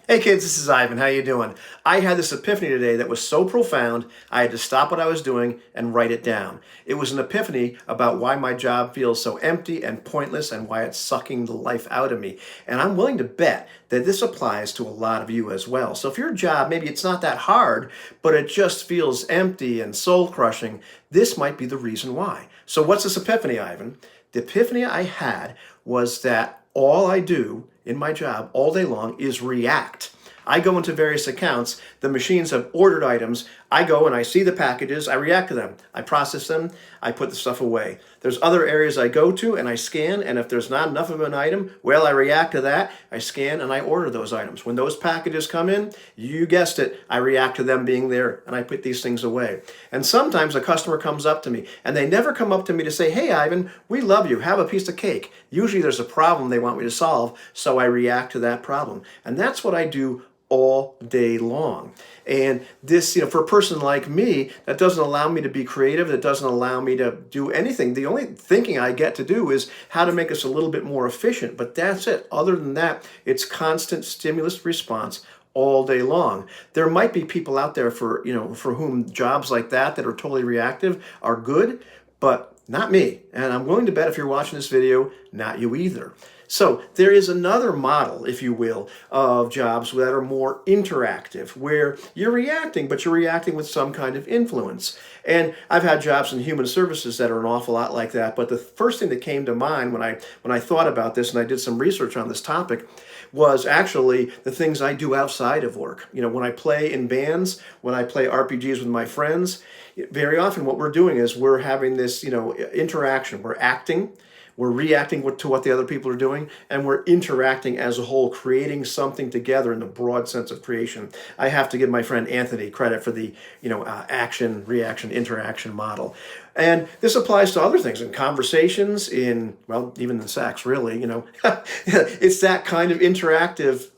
Hey kids, this is Ivan. How you doing? I had this epiphany today that was so profound, I had to stop what I was doing and write it down. It was an epiphany about why my job feels so empty and pointless and why it's sucking the life out of me. And I'm willing to bet that this applies to a lot of you as well. So if your job, maybe it's not that hard, but it just feels empty and soul crushing, this might be the reason why. So what's this epiphany, Ivan? The epiphany I had was that all I do in my job all day long is react. I go into various accounts. The machines have ordered items. I go and I see the packages. I react to them. I process them. I put the stuff away. There's other areas I go to and I scan. And if there's not enough of an item, well, I react to that. I scan and I order those items. When those packages come in, you guessed it, I react to them being there and I put these things away. And sometimes a customer comes up to me and they never come up to me to say, hey, Ivan, we love you. Have a piece of cake. Usually there's a problem they want me to solve. So I react to that problem. And that's what I do all day long. And this, for a person like me, that doesn't allow me to be creative. That doesn't allow me to do anything. The only thinking I get to do is how to make us a little bit more efficient. But that's it. Other than that, it's constant stimulus response all day long. There might be people out there for whom jobs like that are totally reactive are good, but not me. And I'm willing to bet if you're watching this video, not you either. So there is another model, if you will, of jobs that are more interactive, where you're reacting, but you're reacting with some kind of influence. And I've had jobs in human services that are an awful lot like that. But the first thing that came to mind when I thought about this and I did some research on this topic was actually the things I do outside of work. When I play in bands, when I play RPGs with my friends, very often what we're doing is we're having this, interaction. We're acting. We're reacting to what the other people are doing, and we're interacting as a whole, creating something together in the broad sense of creation. I have to give my friend Anthony credit for the, action, reaction, interaction model. And this applies to other things in conversations, even in sex, really, it's that kind of interactive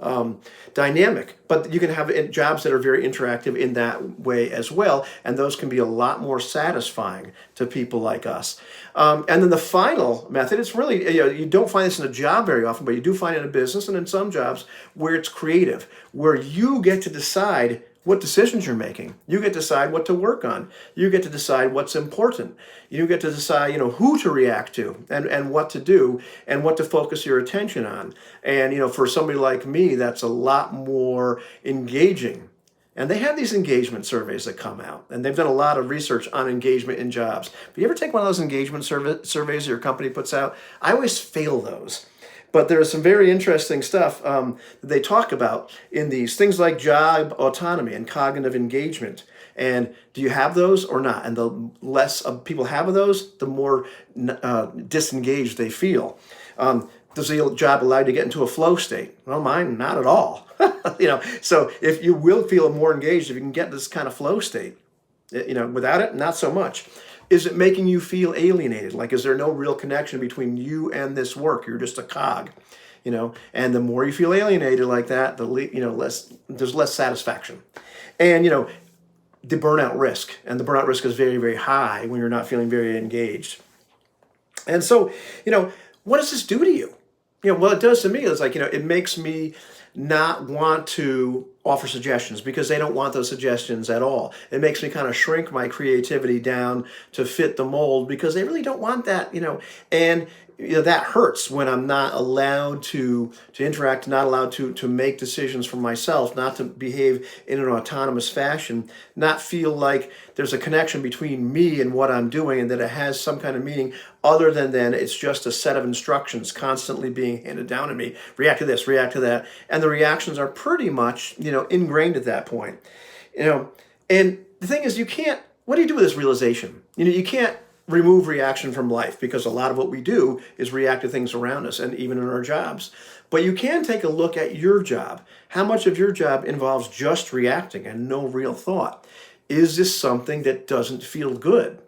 dynamic. But you can have jobs that are very interactive in that way as well, and those can be a lot more satisfying to people like us. And then the final method, it's really, you don't find this in a job very often, but you do find it in a business and in some jobs where it's creative, where you get to decide what decisions you're making. You get to decide what to work on. You get to decide what's important. You get to decide, who to react to and what to do and what to focus your attention on. And, for somebody like me, that's a lot more engaging. And they have these engagement surveys that come out, and they've done a lot of research on engagement in jobs. But you ever take one of those engagement surveys your company puts out? I always fail those. But there's some very interesting stuff that they talk about in these things like job autonomy and cognitive engagement. And do you have those or not? And the less people have of those, the more disengaged they feel. Does the job allow you to get into a flow state? Well, mine, not at all. So if you will feel more engaged, if you can get this kind of flow state, without it, not so much. Is it making you feel alienated? Like, is there no real connection between you and this work? You're just a cog, and the more you feel alienated like that, there's less satisfaction. And, the burnout risk, and the burnout risk is very, very high when you're not feeling very engaged. And so, what does this do to you? What it does to me is it makes me not want to offer suggestions because they don't want those suggestions at all. It makes me kind of shrink my creativity down to fit the mold because they really don't want that, and that hurts when I'm not allowed to interact, not allowed to make decisions for myself, not to behave in an autonomous fashion, not feel like there's a connection between me and what I'm doing and that it has some kind of meaning other than it's just a set of instructions constantly being handed down to me. React to this, react to that. And the reactions are pretty much, ingrained at that point. And the thing is, what do you do with this realization? You can't remove reaction from life because a lot of what we do is react to things around us and even in our jobs. But you can take a look at your job. How much of your job involves just reacting and no real thought? Is this something that doesn't feel good?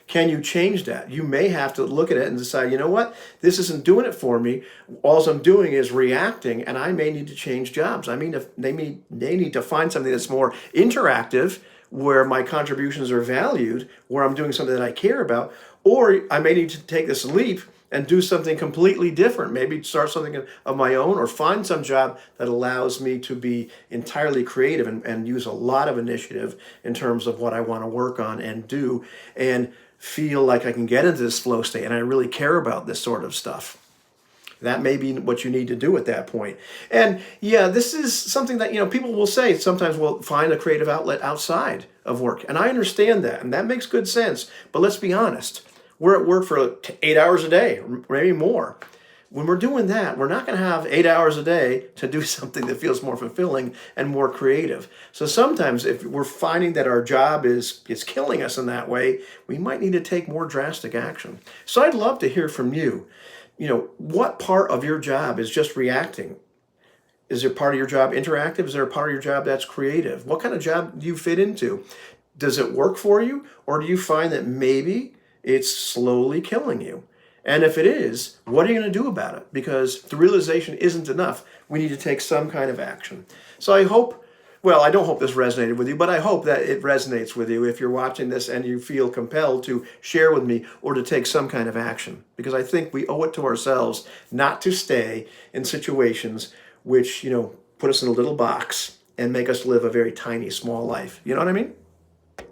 Can you change that? You may have to look at it and decide, what? This isn't doing it for me. All I'm doing is reacting, and I may need to change jobs. I mean, they need to find something that's more interactive, where my contributions are valued, where I'm doing something that I care about, or I may need to take this leap and do something completely different. Maybe start something of my own, or find some job that allows me to be entirely creative and use a lot of initiative in terms of what I want to work on and do, and feel like I can get into this flow state and I really care about this sort of stuff. That may be what you need to do at that point. And yeah, this is something that, people will say sometimes, well, find a creative outlet outside of work. And I understand that, and that makes good sense. But let's be honest. We're at work for 8 hours a day, or maybe more. When we're doing that, we're not going to have 8 hours a day to do something that feels more fulfilling and more creative. So sometimes if we're finding that our job is killing us in that way, we might need to take more drastic action. So I'd love to hear from you. What part of your job is just reacting? Is there part of your job interactive? Is there a part of your job that's creative? What kind of job do you fit into? Does it work for you? Or do you find that maybe it's slowly killing you? And if it is, what are you going to do about it? Because the realization isn't enough. We need to take some kind of action. So I don't hope this resonated with you, but I hope that it resonates with you if you're watching this and you feel compelled to share with me or to take some kind of action. Because I think we owe it to ourselves not to stay in situations which, put us in a little box and make us live a very tiny, small life. You know what I mean?